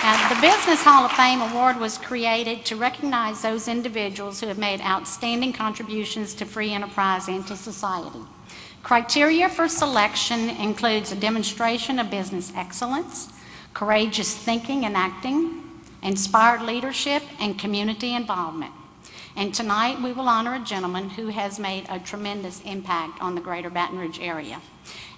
The Business Hall of Fame Award was created to recognize those individuals who have made outstanding contributions to free enterprise and to society. Criteria for selection includes a demonstration of business excellence, courageous thinking and acting, inspired leadership, and community involvement. And tonight we will honor a gentleman who has made a tremendous impact on the greater Baton Rouge area.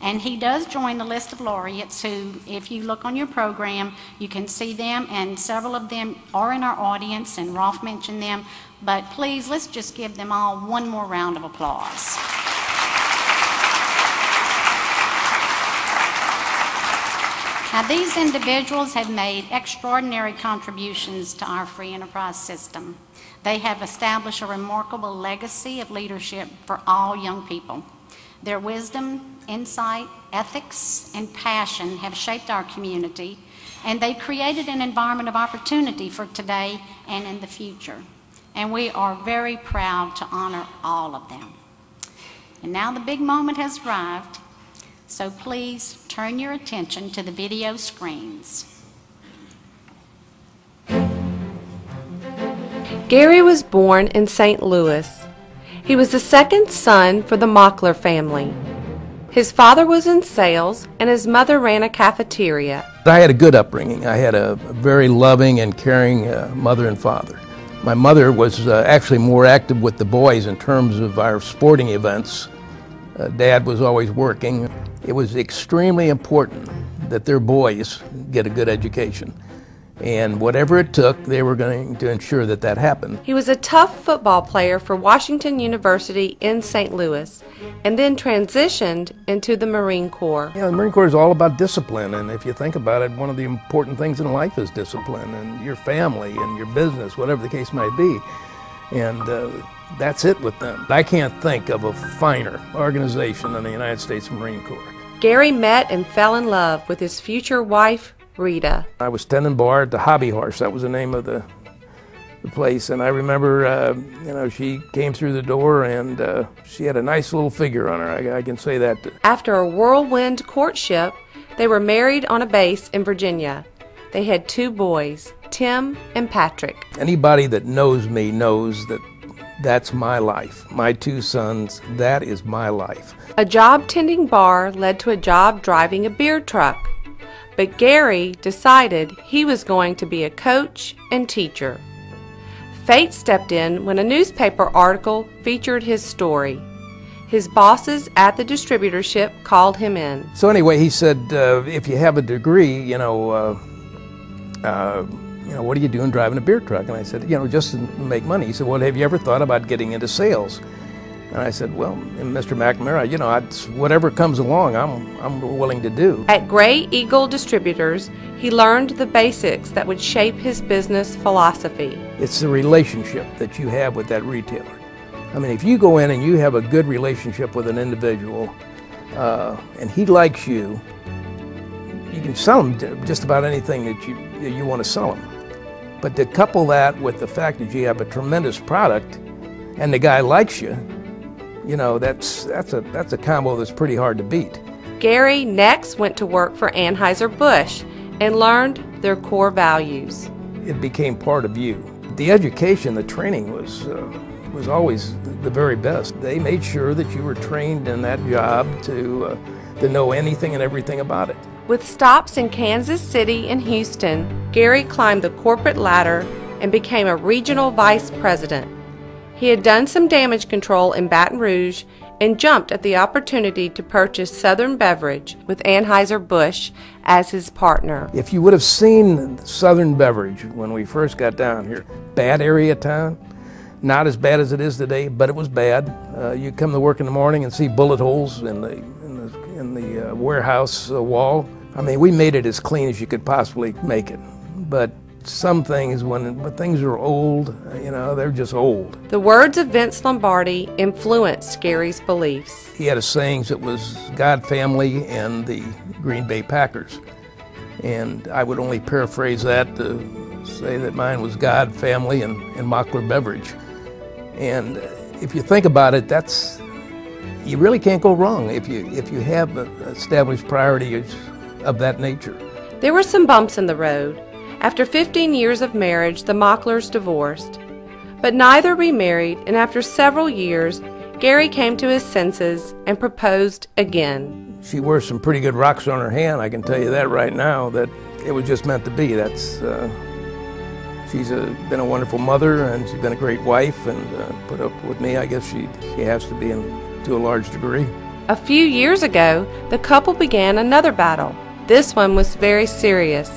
And he does join the list of laureates who, if you look on your program, you can see them, and several of them are in our audience, and Rolf mentioned them. But please, let's just give them all one more round of applause. Now, these individuals have made extraordinary contributions to our free enterprise system. They have established a remarkable legacy of leadership for all young people. Their wisdom, insight, ethics, and passion have shaped our community, and they've created an environment of opportunity for today and in the future. And we are very proud to honor all of them. And now the big moment has arrived, so please turn your attention to the video screens. Gary was born in St. Louis. He was the second son for the Mockler family. His father was in sales and his mother ran a cafeteria. I had a good upbringing. I had a very loving and caring mother and father. My mother was actually more active with the boys in terms of our sporting events. Dad was always working. It was extremely important that their boys get a good education. And whatever it took, they were going to ensure that that happened. He was a tough football player for Washington University in St. Louis and then transitioned into the Marine Corps. You know, the Marine Corps is all about discipline, and if you think about it, one of the important things in life is discipline, and your family and your business, whatever the case might be. And that's it with them. I can't think of a finer organization than the United States Marine Corps. Gary met and fell in love with his future wife, Rita. I was tending bar at the Hobby Horse. That was the name of the place. And I remember, you know, she came through the door and she had a nice little figure on her. I can say that. After a whirlwind courtship, they were married on a base in Virginia. They had 2 boys, Tim and Patrick. Anybody that knows me knows that that's my life. My 2 sons, that is my life. A job tending bar led to a job driving a beer truck. But Gary decided he was going to be a coach and teacher. Fate stepped in when a newspaper article featured his story. His bosses at the distributorship called him in. So anyway, he said, if you have a degree, you know, what are you doing driving a beer truck? And I said, you know, just to make money. He said, well, have you ever thought about getting into sales? And I said, well, Mr. McNamara, you know, whatever comes along, I'm willing to do. At Gray Eagle Distributors, he learned the basics that would shape his business philosophy. It's the relationship that you have with that retailer. I mean, if you go in and you have a good relationship with an individual, and he likes you, you can sell him just about anything that you want to sell him. But to couple that with the fact that you have a tremendous product, and the guy likes you, you know, that's a combo that's pretty hard to beat. Gary next went to work for Anheuser-Busch and learned their core values. It became part of you. The education, the training was always the very best. They made sure that you were trained in that job to know anything and everything about it. With stops in Kansas City and Houston, Gary climbed the corporate ladder and became a regional vice president. He had done some damage control in Baton Rouge and jumped at the opportunity to purchase Southern Beverage with Anheuser-Busch as his partner. If you would have seen Southern Beverage when we first got down here, bad area town, not as bad as it is today, but it was bad. You come to work in the morning and see bullet holes in the warehouse wall. I mean, we made it as clean as you could possibly make it, but some things, when things are old, you know, they're just old. The words of Vince Lombardi influenced Gary's beliefs. He had a saying that was God, family, and the Green Bay Packers. And I would only paraphrase that to say that mine was God, family, and Mockler Beverage. And if you think about it, you really can't go wrong if you have established priorities of that nature. There were some bumps in the road. After 15 years of marriage, the Mocklers divorced. But neither remarried, and after several years, Gary came to his senses and proposed again. She wears some pretty good rocks on her hand, I can tell you that right now, that it was just meant to be. She's been a wonderful mother, and she's been a great wife, and put up with me. I guess she has to be to a large degree. A few years ago, the couple began another battle. This one was very serious,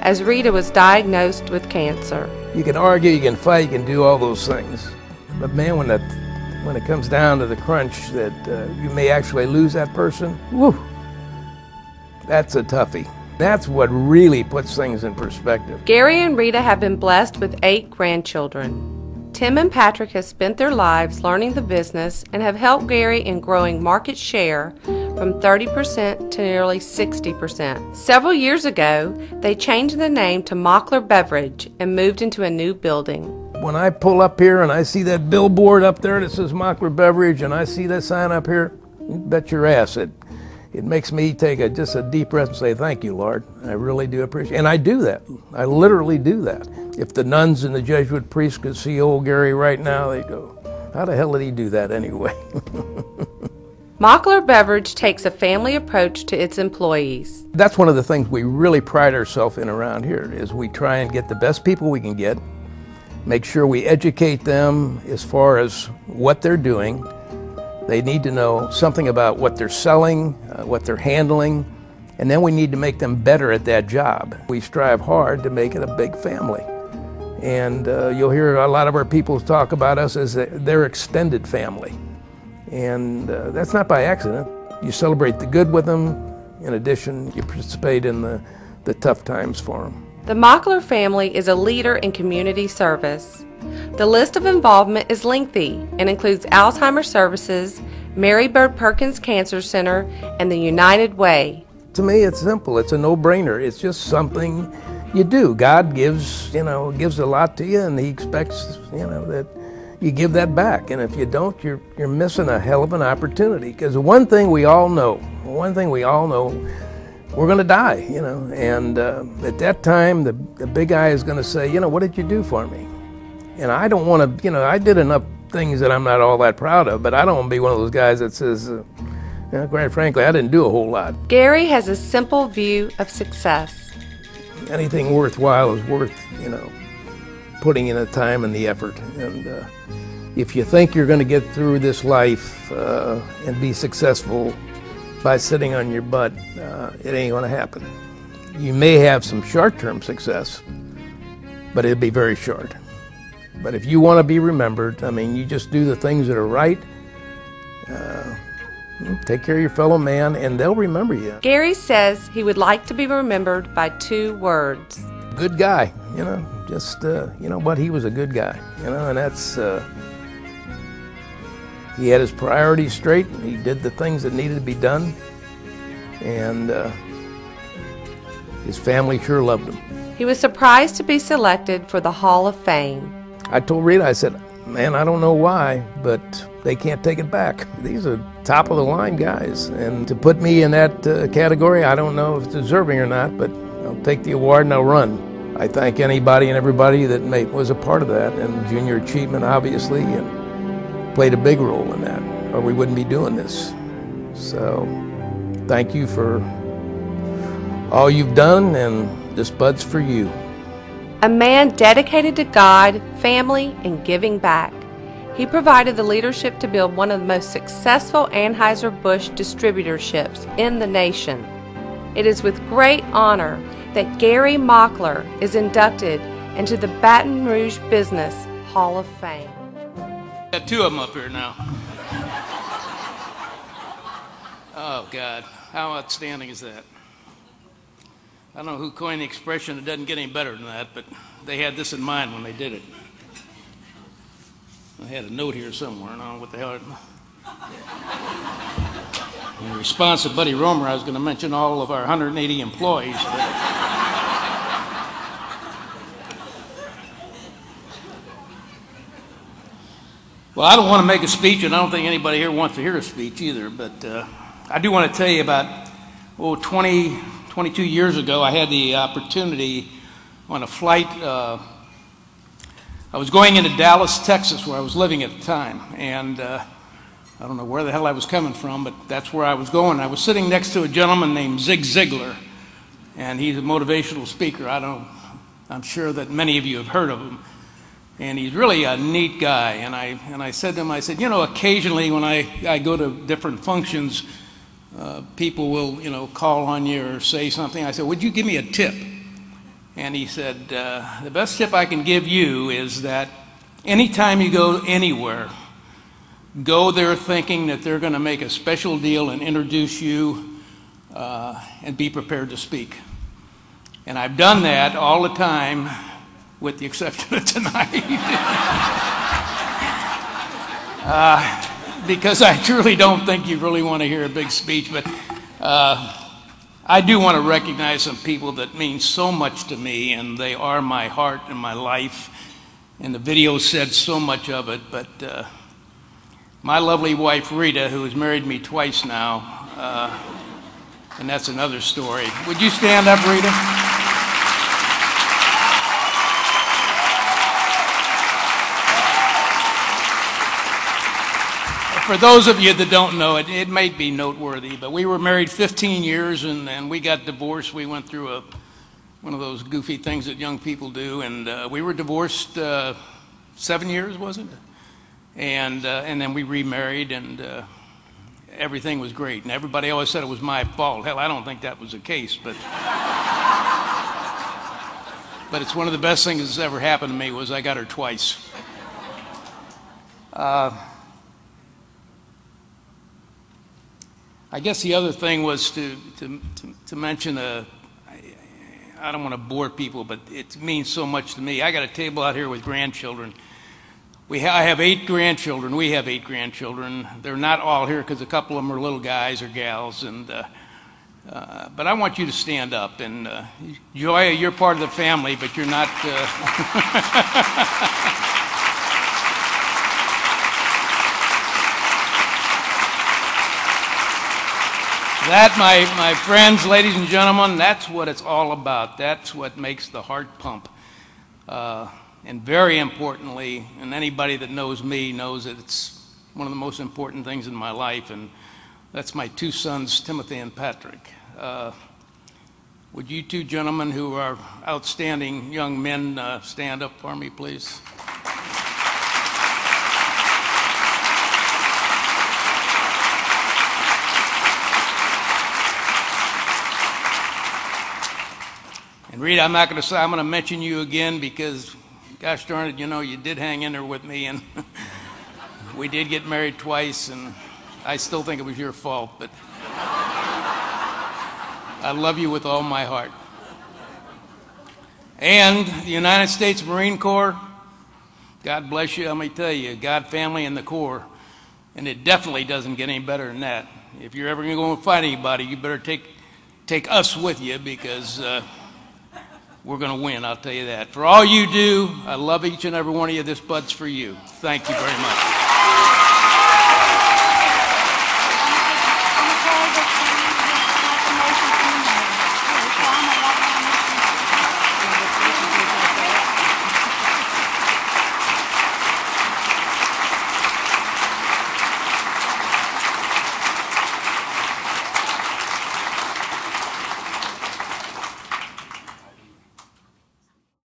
as Rita was diagnosed with cancer. You can argue, you can fight, you can do all those things. But man, when it comes down to the crunch that you may actually lose that person, whew, that's a toughie. That's what really puts things in perspective. Gary and Rita have been blessed with 8 grandchildren. Tim and Patrick have spent their lives learning the business and have helped Gary in growing market share from 30% to nearly 60%. Several years ago, they changed the name to Mockler Beverage and moved into a new building. When I pull up here and I see that billboard up there that says Mockler Beverage, and I see that sign up here, you bet your ass it makes me take just a deep breath and say, thank you, Lord. I really do appreciate it. And I do that. I literally do that. If the nuns and the Jesuit priests could see old Gary right now, they'd go, how the hell did he do that anyway? Mockler Beverage takes a family approach to its employees. That's one of the things we really pride ourselves in around here, is we try and get the best people we can get, make sure we educate them as far as what they're doing. They need to know something about what they're selling, what they're handling, and then we need to make them better at that job. We strive hard to make it a big family. And you'll hear a lot of our people talk about us as their extended family. And that's not by accident. You celebrate the good with them. In addition, you participate in the tough times for them. The Mockler family is a leader in community service. The list of involvement is lengthy and includes Alzheimer's Services, Mary Bird Perkins Cancer Center, and the United Way. To me, it's simple. It's a no-brainer. It's just something you do. God gives a lot to you, and He expects, that you give that back. And if you don't, you're missing a hell of an opportunity. Because one thing we all know, we're going to die, And at that time, the big guy is going to say, what did you do for me? And I don't want to, I did enough things that I'm not all that proud of, but I don't want to be one of those guys that says, quite frankly, I didn't do a whole lot. Gary has a simple view of success. Anything worthwhile is worth, putting in the time and the effort. And if you think you're going to get through this life and be successful by sitting on your butt, it ain't going to happen. You may have some short-term success, but it'll be very short. But if you want to be remembered, you just do the things that are right, take care of your fellow man, and they'll remember you. Gary says he would like to be remembered by 2 words. Good guy, just, what, he was a good guy, and that's, he had his priorities straight, he did the things that needed to be done, and his family sure loved him. He was surprised to be selected for the Hall of Fame. I told Rita, I said, man, I don't know why, but they can't take it back. These are top-of-the-line guys, and to put me in that category, I don't know if it's deserving or not, but I'll take the award and I'll run. I thank anybody and everybody that was a part of that, and Junior Achievement, obviously, and played a big role in that, or we wouldn't be doing this. So, thank you for all you've done, and this bud's for you. A man dedicated to God, family, and giving back. He provided the leadership to build one of the most successful Anheuser-Busch distributorships in the nation. It is with great honor that Gary Mockler is inducted into the Baton Rouge Business Hall of Fame. Got 2 of them up here now. Oh, God. How outstanding is that? I don't know who coined the expression, it doesn't get any better than that, but they had this in mind when they did it. I had a note here somewhere, I don't know what the hell. In response to Buddy Romer, I was going to mention all of our 180 employees. Well, I don't want to make a speech, and I don't think anybody here wants to hear a speech either, but I do want to tell you about, 22 years ago, I had the opportunity on a flight. I was going into Dallas, Texas, where I was living at the time, and I don't know where the hell I was coming from, but that's where I was going. I was sitting next to a gentleman named Zig Ziglar, and he's a motivational speaker. I'm sure that many of you have heard of him, and he's really a neat guy. And I said to him, I said, you know, occasionally when I go to different functions, people will, you know, call on you or say something. I said, would you give me a tip? And he said, the best tip I can give you is that anytime you go anywhere, go there thinking that they're going to make a special deal and introduce you, and be prepared to speak. And I've done that all the time, with the exception of tonight. Because I truly don't think you really want to hear a big speech, but I do want to recognize some people that mean so much to me, and they are my heart and my life, and the video said so much of it. But my lovely wife Rita, who has married me twice now, and that's another story. Would you stand up, Rita? For those of you that don't know it, it may be noteworthy, but we were married 15 years and we got divorced. We went through one of those goofy things that young people do, and we were divorced 7 years, was it? And then we remarried, and everything was great. And everybody always said it was my fault. Hell, I don't think that was the case, but but it's one of the best things that's ever happened to me was I got her twice. I guess the other thing was to mention I don't want to bore people, but it means so much to me. I got a table out here with grandchildren. I have 8 grandchildren. We have 8 grandchildren. They're not all here because a couple of them are little guys or gals. But I want you to stand up. And Joya, you're part of the family, but you're not. That, my friends, ladies and gentlemen, that's what it's all about. That's what makes the heart pump. And very importantly, and anybody that knows me knows that it's one of the most important things in my life, and that's my 2 sons, Timothy and Patrick. Would you 2 gentlemen who are outstanding young men stand up for me, please? And Rita, I'm not going to say, I'm going to mention you again because, gosh darn it, you know, you did hang in there with me, and we did get married twice, and I still think it was your fault, but I love you with all my heart. And the United States Marine Corps, God bless you, let me tell you, God, family, and the Corps, and it definitely doesn't get any better than that. If you're ever going to go and fight anybody, you better take us with you, because we're going to win, I'll tell you that. For all you do, I love each and every one of you. This bud's for you. Thank you very much.